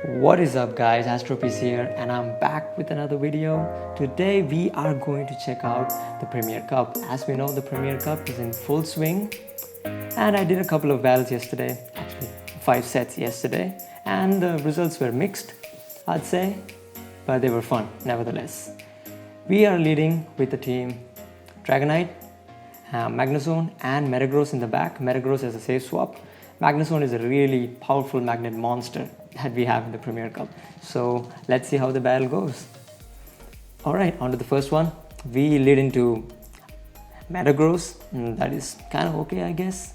What is up guys, Astropiece here and I'm back with another video. Today we are going to check out the Premier Cup. As we know, the Premier Cup is in full swing and I did a couple of battles yesterday, actually 5 sets yesterday, and the results were mixed, I'd say, but they were fun nevertheless. We are leading with the team Dragonite, Magnezone and Metagross in the back. Metagross as a safe swap. Magnezone is a really powerful magnet monster that we have in the Premier Cup. So let's see how the battle goes. Alright, on to the first one. We lead into Metagross. That is kind of okay, I guess.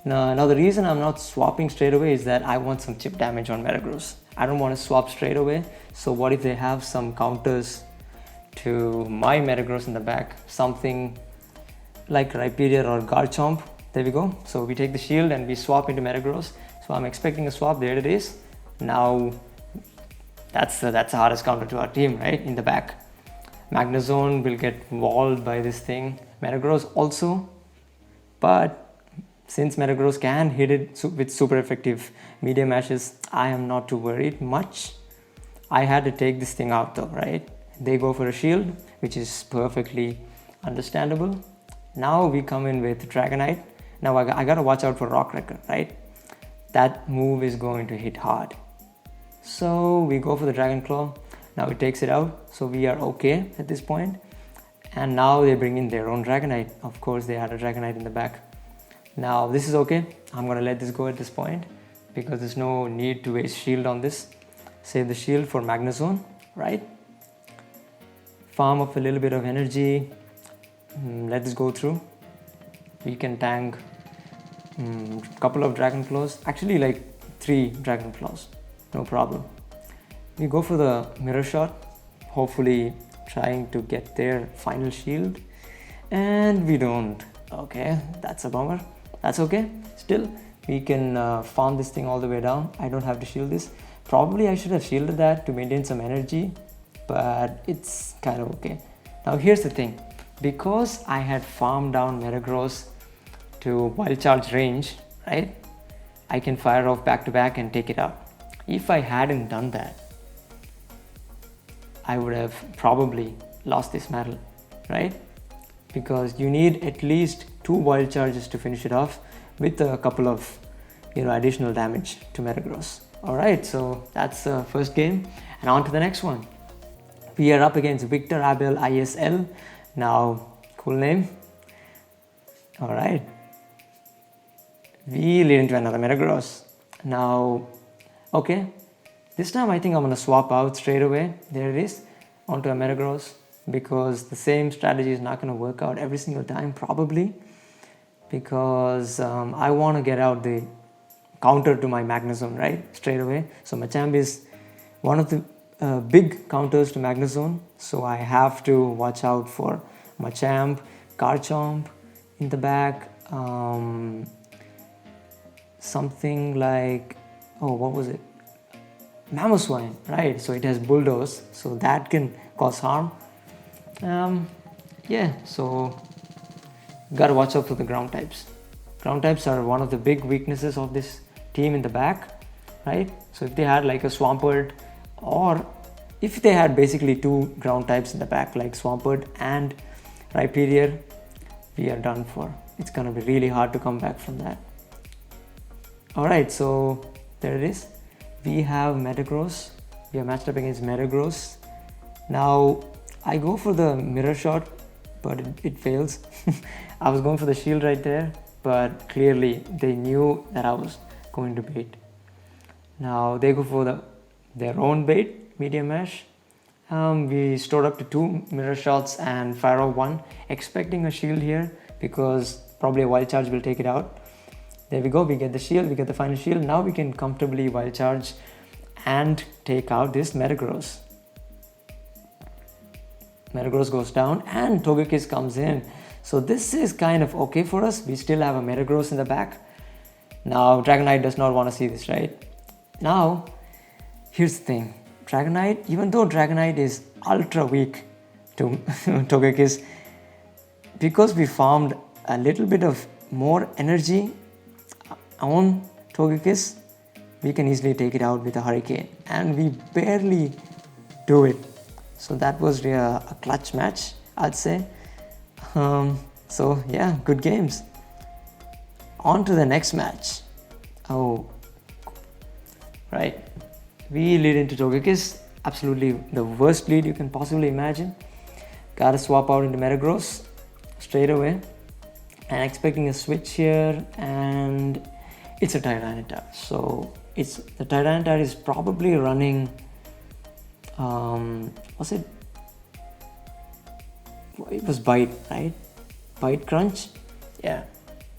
Now the reason I'm not swapping straight away is that I want some chip damage on Metagross. I don't want to swap straight away. So what if they have some counters to my Metagross in the back? Something like Rhyperior or Garchomp. There we go. So we take the shield and we swap into Metagross. So I'm expecting a swap. There it is. Now that's the hardest counter to our team, right? In the back. Magnezone will get walled by this thing. Metagross also. But since Metagross can hit it with super effective medium ashes, I am not too worried much. I had to take this thing out though, right? They go for a shield, which is perfectly understandable. Now we come in with Dragonite. Now I gotta watch out for Rock Wrecker, right? That move is going to hit hard. So we go for the Dragon Claw. Now it takes it out. So we are okay at this point. And now they bring in their own Dragonite. Of course, they had a Dragonite in the back. Now this is okay. I'm gonna let this go at this point because there's no need to waste shield on this. Save the shield for Magnezone, right? Farm up a little bit of energy. Let this go through. We can tank a couple of Dragon Claws, actually like 3 Dragon Claws, no problem. We go for the Mirror Shot, hopefully trying to get their final shield, and we don't. Okay, that's a bummer. That's okay. Still, we can farm this thing all the way down. I don't have to shield this. Probably I should have shielded that to maintain some energy, but it's kind of okay. Now here's the thing. Because I had farmed down Metagross to Wild Charge range, right? I can fire off back to back and take it out. If I hadn't done that, I would have probably lost this battle, right? Because you need at least 2 Wild Charges to finish it off with a couple of additional damage to Metagross. Alright, so that's the first game, and on to the next one. We are up against Victor Abel ISL. Now, cool name. Alright. We lead into another Metagross. Now, okay. This time I think I'm going to swap out straight away. There it is. Onto a Metagross. Because the same strategy is not going to work out every single time, probably. Because I want to get out the counter to my Magnezone, right? Straight away. So Machamp is one of the big counters to Magnezone, so I have to watch out for Machamp, Garchomp in the back, something like, what was it? Mamoswine, right? So it has Bulldoze, so that can cause harm. Yeah, so gotta watch out for the ground types. Ground types are one of the big weaknesses of this team in the back, right? So if they had like a Swampert, or if they had basically 2 ground types in the back like Swampert and Rhyperior, we are done for. It's gonna be really hard to come back from that. Alright, so there it is. We have Metagross. We are matched up against Metagross. Now I go for the Mirror Shot, but it fails. I was going for the shield right there, but clearly they knew that I was going to bait. Now they go for their own bait, Medium Ash. We stored up to 2 Mirror Shots and fire off 1, expecting a shield here because probably a Wild Charge will take it out. There we go, we get the shield, we get the final shield. Now we can comfortably Wild Charge and take out this Metagross. Metagross goes down and Togekiss comes in. So this is kind of okay for us. We still have a Metagross in the back. Now Dragonite does not want to see this, right? Now, here's the thing. Dragonite, even though Dragonite is ultra weak to Togekiss, because we farmed a little bit of more energy on Togekiss, we can easily take it out with a Hurricane, and we barely do it. So that was a clutch match, I'd say. So yeah, good games. On to the next match. Oh, right. We lead into Togekiss. Absolutely the worst lead you can possibly imagine. Gotta swap out into Metagross straight away. And expecting a switch here, and it's a Tyranitar. So the Tyranitar is probably running. Was it? It was Bite, right? Bite Crunch, yeah.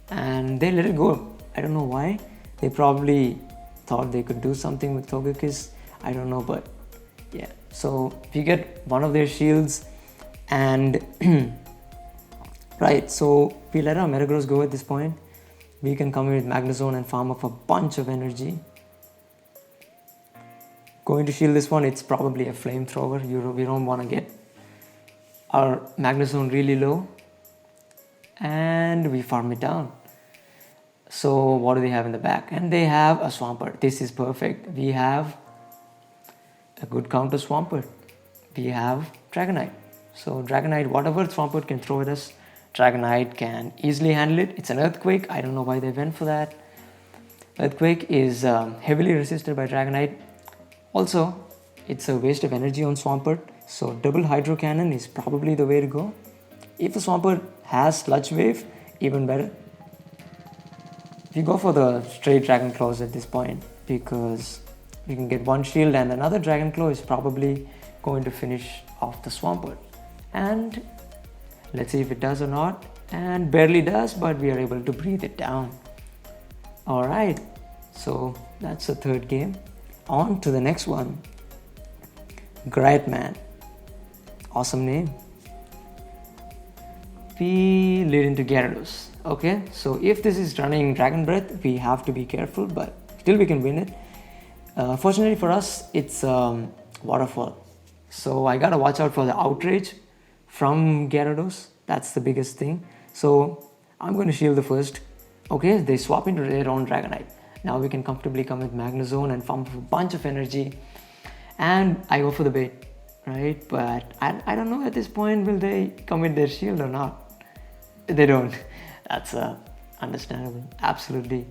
And they let it go. I don't know why. They probably thought they could do something with Togekiss. I don't know, but yeah. So we get one of their shields, and right. So we let our Metagross go at this point. We can come in with Magnezone and farm up a bunch of energy. Going to shield this one. It's probably a flamethrower. We don't want to get our Magnezone really low, and we farm it down. So what do they have in the back? And they have a Swampert. This is perfect. We have a good counter Swampert. We have Dragonite. So Dragonite, whatever Swampert can throw at us, Dragonite can easily handle it. It's an Earthquake. I don't know why they went for that. Earthquake is heavily resisted by Dragonite. Also, it's a waste of energy on Swampert. So double Hydro Cannon is probably the way to go. If a Swampert has Sludge Wave, even better. We go for the straight Dragon Claws at this point, because we can get one shield, and another Dragon Claw is probably going to finish off the Swampert. And let's see if it does or not. And barely does, but we are able to breathe it down. Alright, so that's the third game. On to the next one. Gratman. Awesome name. We lead into Gyarados. Okay, so if this is running Dragon Breath, we have to be careful, but still we can win it. Fortunately for us, it's Waterfall. So I gotta watch out for the Outrage from Gyarados. That's the biggest thing. So I'm going to shield the first. Okay, they swap into their own Dragonite. Now we can comfortably come with Magnezone and farm a bunch of energy. And I go for the bait, right? But I don't know at this point, will they come with their shield or not? They don't. That's understandable. Absolutely.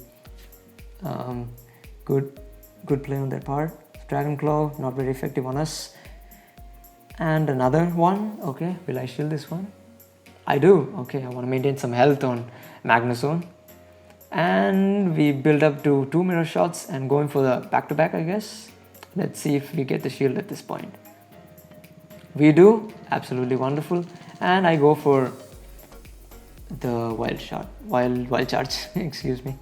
Good play on their part. Dragon Claw, not very effective on us. And another one. Okay, will I shield this one? I do. Okay, I want to maintain some health on Magnezone. And we build up to 2 mirror shots and going for the back-to-back, I guess. Let's see if we get the shield at this point. We do. Absolutely wonderful. And I go for the wild charge. Excuse me.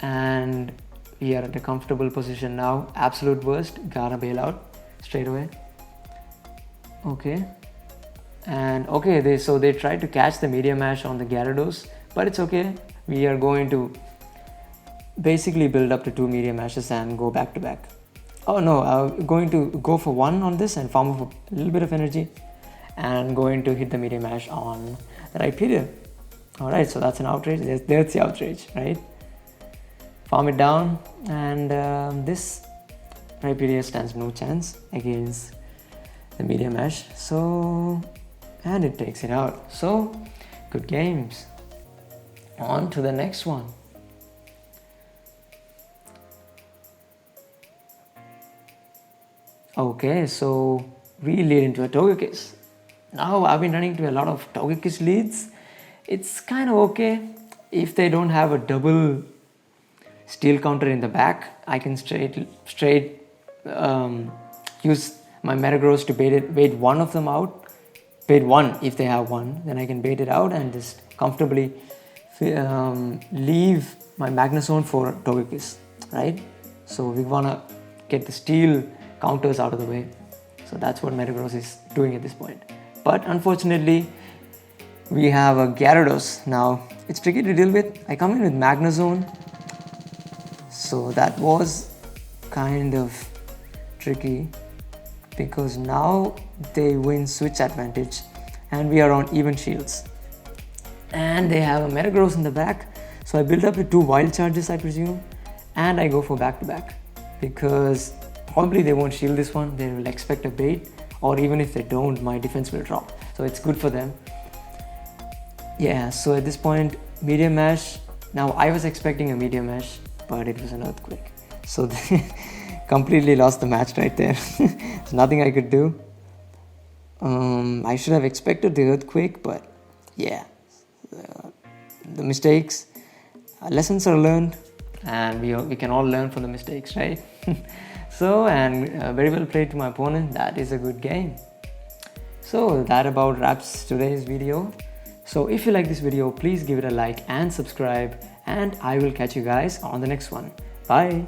And we are at a comfortable position now. Absolute worst. Gotta bail out straight away. Okay. And okay, they tried to catch the Media Mash on the Gyarados, but it's okay. We are going to basically build up to 2 Media Mashes and go back to back. Oh no, I'm going to go for one on this and farm up a little bit of energy, and going to hit the Media Mash on the Rhyperior. Alright, so that's an Outrage. There's the Outrage, right? Farm it down, and this Rhyperior stands no chance against the Media Mash. So, and it takes it out. So, good games. On to the next one. Okay, so we lead into a Togekiss. Now I've been running to a lot of Togekiss leads. It's kind of okay. If they don't have a double steel counter in the back, I can straight use my Metagross to bait one of them out. Bait one if they have one, then I can bait it out and just comfortably leave my Magnezone for Togekiss, right? So we wanna get the steel counters out of the way. So that's what Metagross is doing at this point. But unfortunately, we have a Gyarados now. It's tricky to deal with. I come in with Magnezone, so that was kind of tricky, because now they win switch advantage and we are on even shields. And they have a Metagross in the back, So I build up to 2 wild charges, I presume, and I go for back-to-back because probably they won't shield this one. They will expect a bait, or even if they don't, my defense will drop. So it's good for them. Yeah, so at this point, medium mash. Now I was expecting a medium mash, but it was an earthquake. So completely lost the match right there. There's nothing I could do. I should have expected the earthquake, but yeah, the mistakes, lessons are learned, and we can all learn from the mistakes, right? So, and very well played to my opponent. That is a good game. So that about wraps today's video. So if you like this video, please give it a like and subscribe, and I will catch you guys on the next one. Bye.